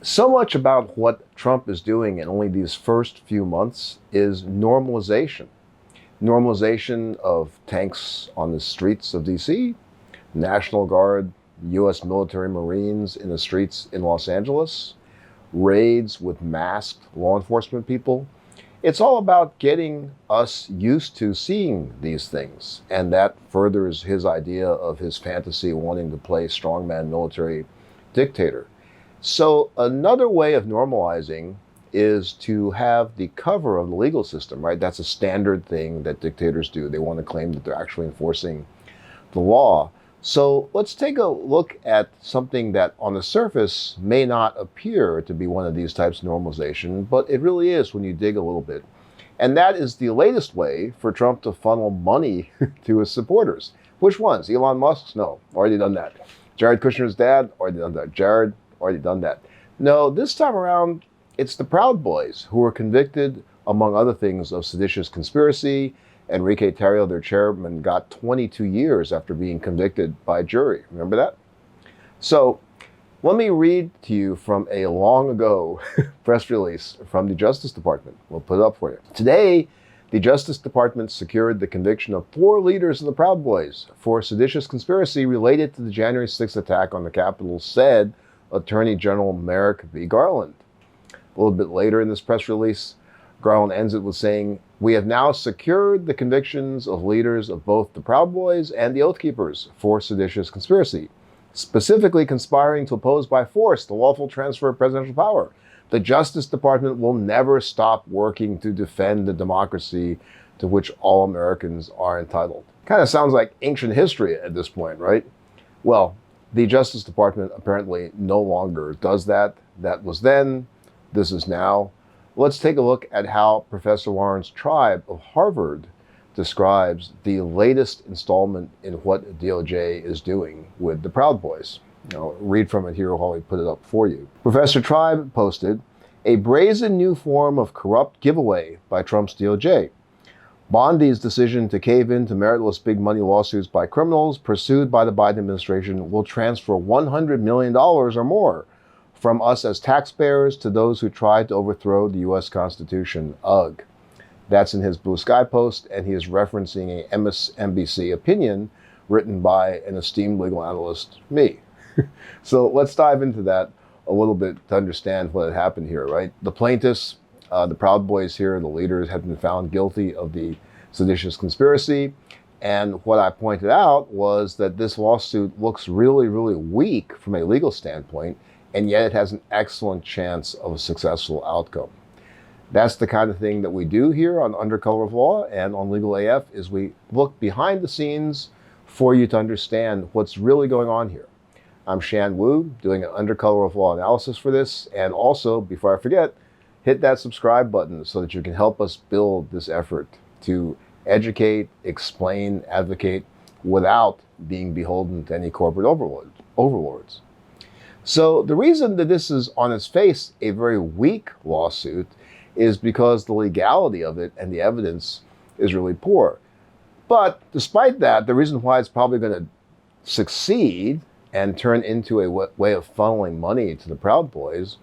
So much about what Trump is doing in only these first few months is normalization. Normalization of tanks on the streets of DC, National Guard, U.S. military Marines in the streets in Los Angeles, raids with masked law enforcement people. It's all about getting us used to seeing these things. And that furthers his idea of his fantasy wanting to play strongman military dictator. So another way of normalizing is to have the cover of the legal system, right? That's a standard thing that dictators do. They want to claim that they're actually enforcing the law. So let's take a look at something that on the surface may not appear to be one of these types of normalization, but it really is when you dig a little bit. And that is the latest way for Trump to funnel money to his supporters. Which ones? Elon Musk's? No, already done that. Jared Kushner's dad? Already done that. Jared? Already done that. No, this time around, it's the Proud Boys who were convicted, among other things, of seditious conspiracy. Enrique Tarrio, their chairman, got 22 years after being convicted by a jury. Remember that? So let me read to you from a long ago press release from the Justice Department. We'll put it up for you. Today, the Justice Department secured the conviction of 4 leaders of the Proud Boys for seditious conspiracy related to the January 6th attack on the Capitol, said Attorney General Merrick V. Garland. A little bit later in this press release, Garland ends it with saying, "We have now secured the convictions of leaders of both the Proud Boys and the Oath Keepers for seditious conspiracy, specifically conspiring to oppose by force the lawful transfer of presidential power. The Justice Department will never stop working to defend the democracy to which all Americans are entitled." Kind of sounds like ancient history at this point, right? Well, the Justice Department apparently no longer does that. That was then, this is now. Let's take a look at how Professor Lawrence Tribe of Harvard describes the latest installment in what DOJ is doing with the Proud Boys. I'll read from it here while we put it up for you. Professor Tribe posted, "A brazen new form of corrupt giveaway by Trump's DOJ. Bondi's decision to cave into meritless big money lawsuits by criminals pursued by the Biden administration will transfer $100 million or more from us as taxpayers to those who tried to overthrow the U.S. Constitution. Ugh." That's in his Blue Sky post, and he is referencing a MSNBC opinion written by an esteemed legal analyst, me. So let's dive into that a little bit to understand what had happened here, right? The plaintiffs, the Proud Boys here, the leaders, have been found guilty of the seditious conspiracy. And what I pointed out was that this lawsuit looks really, really weak from a legal standpoint, and yet it has an excellent chance of a successful outcome. That's the kind of thing that we do here on Under Color of Law and on Legal AF, is we look behind the scenes for you to understand what's really going on here. I'm Shan Wu, doing an Under Color of Law analysis for this. And also, before I forget, hit that subscribe button so that you can help us build this effort to educate, explain, advocate without being beholden to any corporate overlords. So the reason that this is on its face a very weak lawsuit is because the legality of it and the evidence is really poor. But despite that, the reason why it's probably going to succeed and turn into a way of funneling money to the Proud Boys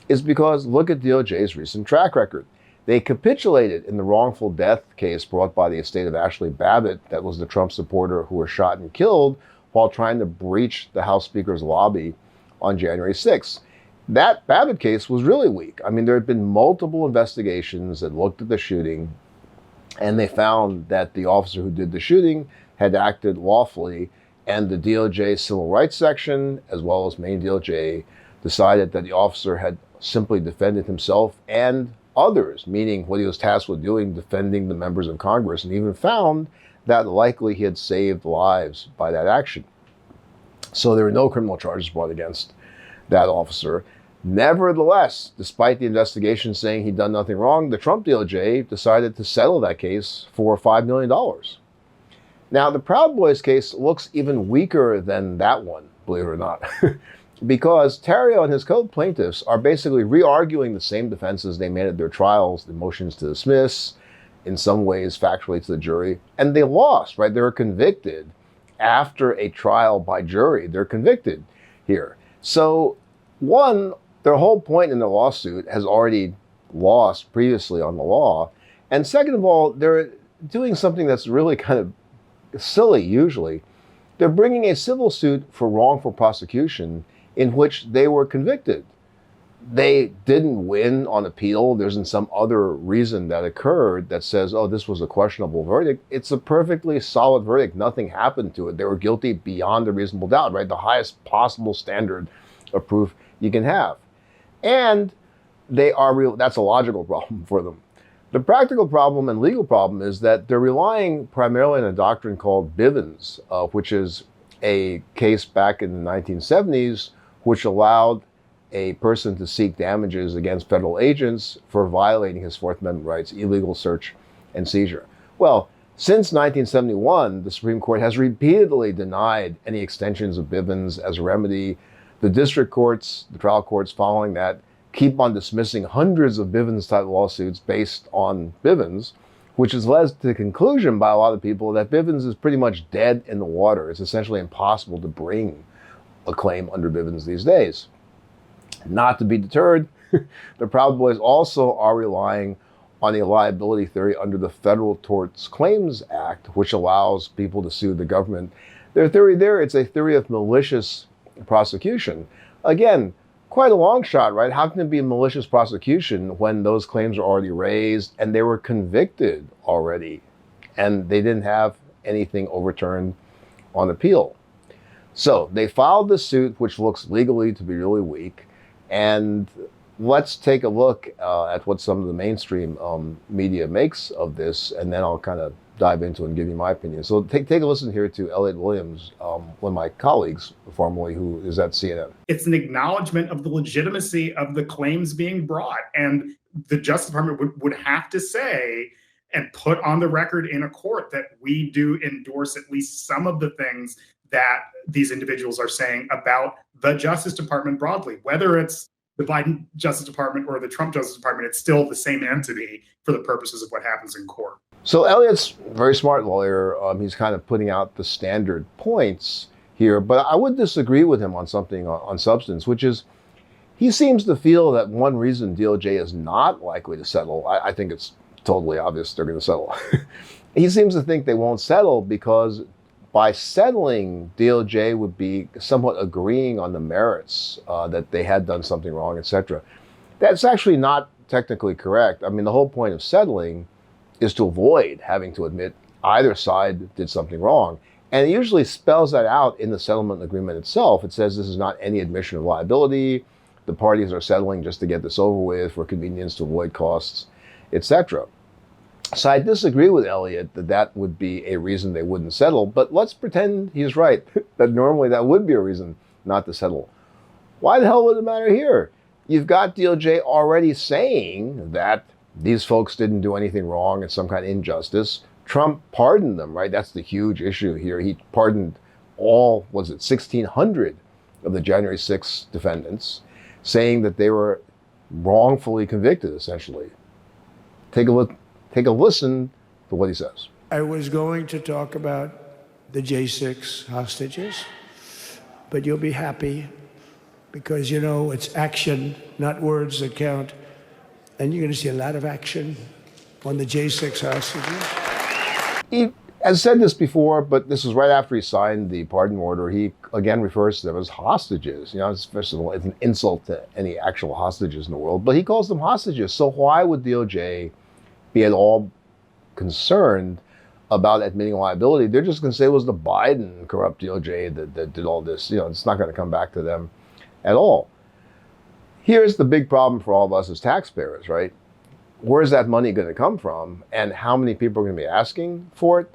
is because look at DOJ's recent track record. They capitulated in the wrongful death case brought by the estate of Ashley Babbitt, that was the Trump supporter who was shot and killed while trying to breach the House Speaker's lobby on January 6th. That Babbitt case was really weak. I mean, there had been multiple investigations that looked at the shooting, and they found that the officer who did the shooting had acted lawfully, and the DOJ Civil Rights Section, as well as Maine DOJ, decided that the officer had simply defended himself and others, meaning what he was tasked with doing, defending the members of Congress, and even found that likely he had saved lives by that action. So there were no criminal charges brought against that officer. Nevertheless, despite the investigation saying he'd done nothing wrong, the Trump DOJ decided to settle that case for $5 million. Now, the Proud Boys case looks even weaker than that one, believe it or not, because Tarrio and his co-plaintiffs are basically re-arguing the same defenses they made at their trials, the motions to dismiss, in some ways factually to the jury, and they lost, right? They were convicted after a trial by jury. They're convicted here. So one, their whole point in the lawsuit has already lost previously on the law. And second of all, they're doing something that's really kind of silly usually. They're bringing a civil suit for wrongful prosecution in which they were convicted. They didn't win on appeal. There isn't some other reason that occurred that says, oh, this was a questionable verdict. It's a perfectly solid verdict. Nothing happened to it. They were guilty beyond a reasonable doubt, right? The highest possible standard of proof you can have. And they are real. That's a logical problem for them. The practical problem and legal problem is that they're relying primarily on a doctrine called Bivens, which is a case back in the 1970s, which allowed a person to seek damages against federal agents for violating his Fourth Amendment rights, illegal search and seizure. Well, since 1971, the Supreme Court has repeatedly denied any extensions of Bivens as a remedy. The district courts, the trial courts following that, keep on dismissing hundreds of Bivens-type lawsuits based on Bivens, which has led to the conclusion by a lot of people that Bivens is pretty much dead in the water. It's essentially impossible to bring a claim under Bivens these days. Not to be deterred, the Proud Boys also are relying on a liability theory under the Federal Tort Claims Act, which allows people to sue the government. Their theory there, it's a theory of malicious prosecution. Again, quite a long shot, right? How can it be a malicious prosecution when those claims are already raised and they were convicted already and they didn't have anything overturned on appeal? So they filed this suit, which looks legally to be really weak. And let's take a look at what some of the mainstream media makes of this, and then I'll kind of dive into it and give you my opinion. So take a listen here to Elliot Williams, one of my colleagues formerly, who is at CNN. It's an acknowledgement of the legitimacy of the claims being brought. And the Justice Department would have to say and put on the record in a court that we do endorse at least some of the things that these individuals are saying about the Justice Department broadly. Whether it's the Biden Justice Department or the Trump Justice Department, it's still the same entity for the purposes of what happens in court. So Elliot's a very smart lawyer. He's kind of putting out the standard points here, but I would disagree with him on something on substance, which is he seems to feel that one reason DOJ is not likely to settle, I think it's totally obvious they're going to settle. He seems to think they won't settle because by settling, DOJ would be somewhat agreeing on the merits that they had done something wrong, etc. That's actually not technically correct. I mean, the whole point of settling is to avoid having to admit either side did something wrong. And it usually spells that out in the settlement agreement itself. It says this is not any admission of liability. The parties are settling just to get this over with for convenience, to avoid costs, etc. So I disagree with Elliot that that would be a reason they wouldn't settle, but let's pretend he's right, that normally that would be a reason not to settle. Why the hell would it matter here? You've got DOJ already saying that these folks didn't do anything wrong, it's some kind of injustice. Trump pardoned them, right? That's the huge issue here. He pardoned all, 1,600 of the January 6th defendants, saying that they were wrongfully convicted, essentially. Take a listen to what he says. I was going to talk about the J6 hostages, but you'll be happy because, you know, it's action, not words that count. And you're going to see a lot of action on the J6 hostages. He has said this before, but this is right after he signed the pardon order. He again refers to them as hostages. You know, first of all, it's an insult to any actual hostages in the world, but he calls them hostages. So why would DOJ be at all concerned about admitting liability? They're just going to say it was the Biden corrupt DOJ that did all this. You know, it's not going to come back to them at all. Here's the big problem for all of us as taxpayers, right? Where's that money going to come from? And how many people are going to be asking for it?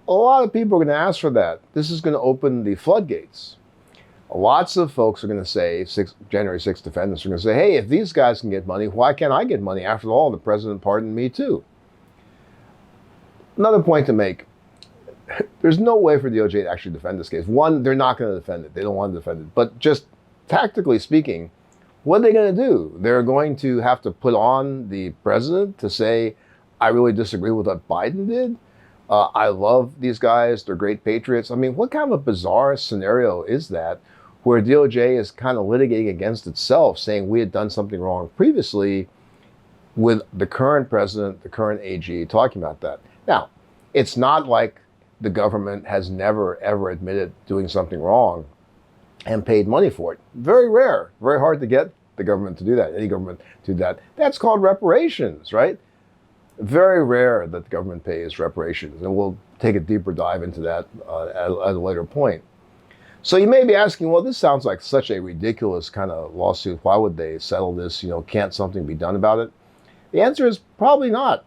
A lot of people are going to ask for that. This is going to open the floodgates. Lots of folks are going to say, January 6th defendants are going to say, hey, if these guys can get money, why can't I get money? After all, the president pardoned me too. Another point to make, there's no way for DOJ to actually defend this case. One, they're not going to defend it. They don't want to defend it. But just tactically speaking, what are they going to do? They're going to have to put on the president to say, I really disagree with what Biden did. I love these guys. They're great patriots. I mean, what kind of a bizarre scenario is that where DOJ is kind of litigating against itself, saying we had done something wrong previously, with the current president, the current AG, talking about that. Now, it's not like the government has never, ever admitted doing something wrong and paid money for it. Very rare, very hard to get the government to do that, any government to do that. That's called reparations, right? Very rare that the government pays reparations, and we'll take a deeper dive into that at a later point. So you may be asking, well, this sounds like such a ridiculous kind of lawsuit. Why would they settle this? Can't something be done about it? The answer is probably not.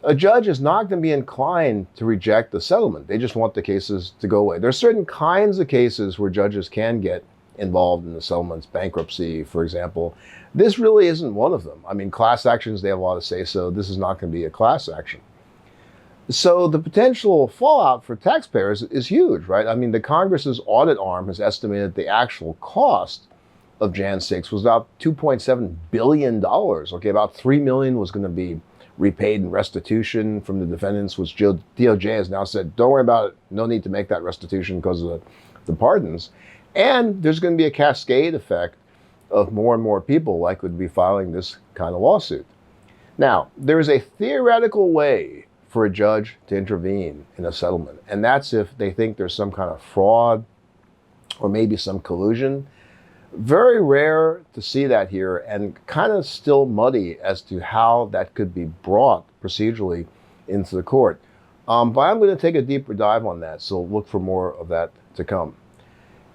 A judge is not going to be inclined to reject the settlement. They just want the cases to go away. There are certain kinds of cases where judges can get involved in the settlements, bankruptcy, for example. This really isn't one of them. I mean, class actions, they have a lot to say, so this is not going to be a class action. So the potential fallout for taxpayers is huge, right? I mean, the Congress's audit arm has estimated the actual cost of Jan 6 was about $2.7 billion. Okay, about $3 million was going to be repaid in restitution from the defendants, which DOJ has now said, don't worry about it. No need to make that restitution because of the pardons. And there's going to be a cascade effect of more and more people likely to be filing this kind of lawsuit. Now, there is a theoretical way for a judge to intervene in a settlement, and that's if they think there's some kind of fraud or maybe some collusion. Very rare to see that here, and kind of still muddy as to how that could be brought procedurally into the court. But I'm going to take a deeper dive on that, so look for more of that to come.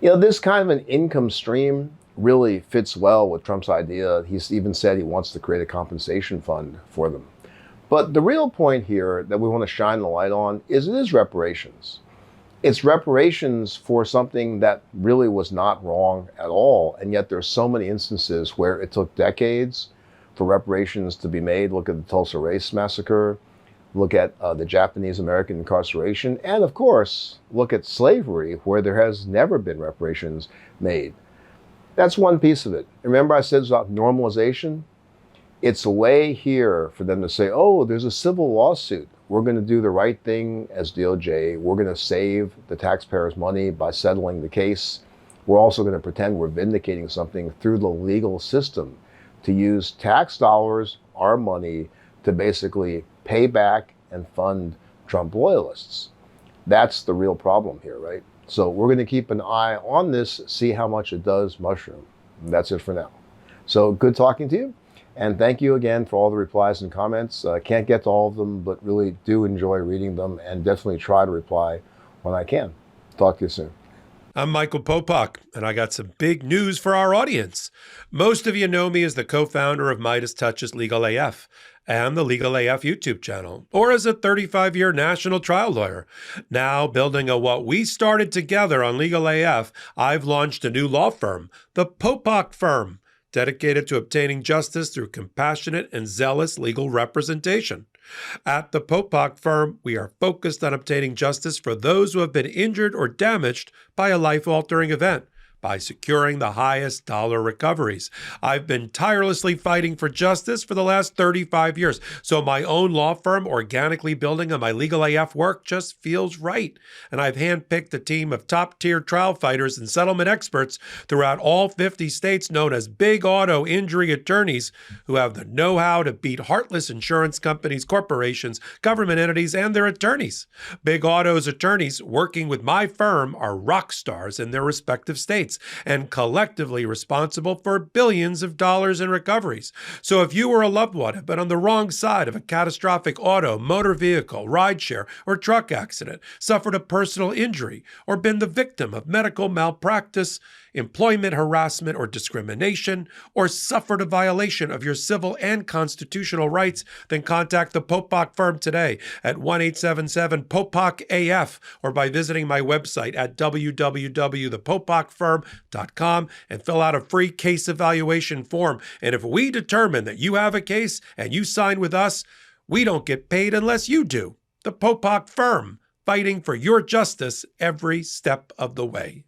This kind of an income stream really fits well with Trump's idea. He's even said he wants to create a compensation fund for them. But the real point here that we want to shine the light on is it is reparations. It's reparations for something that really was not wrong at all, and yet there's so many instances where it took decades for reparations to be made. Look at the Tulsa Race Massacre, look at the Japanese-American incarceration, and of course, look at slavery, where there has never been reparations made. That's one piece of it. Remember I said about normalization? It's a way here for them to say, oh, there's a civil lawsuit. We're going to do the right thing as DOJ. We're going to save the taxpayers' money by settling the case. We're also going to pretend we're vindicating something through the legal system to use tax dollars, our money, to basically pay back and fund Trump loyalists. That's the real problem here, right? So we're going to keep an eye on this, see how much it does mushroom. And that's it for now. So good talking to you. And thank you again for all the replies and comments. Can't get to all of them, but really do enjoy reading them and definitely try to reply when I can. Talk to you soon. I'm Michael Popak, and I got some big news for our audience. Most of you know me as the co-founder of Midas Touch's Legal AF and the Legal AF YouTube channel, or as a 35-year national trial lawyer. Now, building on what we started together on Legal AF, I've launched a new law firm, the Popak Firm, dedicated to obtaining justice through compassionate and zealous legal representation. At the Popak Firm, we are focused on obtaining justice for those who have been injured or damaged by a life-altering event by securing the highest dollar recoveries. I've been tirelessly fighting for justice for the last 35 years, so my own law firm organically building on my Legal AF work just feels right. And I've handpicked a team of top-tier trial fighters and settlement experts throughout all 50 states known as big auto injury attorneys who have the know-how to beat heartless insurance companies, corporations, government entities, and their attorneys. Big Auto's attorneys working with my firm are rock stars in their respective states and collectively responsible for billions of dollars in recoveries. So if you or a loved one have been on the wrong side of a catastrophic auto, motor vehicle, rideshare, or truck accident, suffered a personal injury, or been the victim of medical malpractice, employment harassment or discrimination, or suffered a violation of your civil and constitutional rights, then contact the Popak Firm today at 1-877-POPAK-AF or by visiting my website at www.thepopakfirm.com and fill out a free case evaluation form. And if we determine that you have a case and you sign with us, we don't get paid unless you do. The Popak Firm, fighting for your justice every step of the way.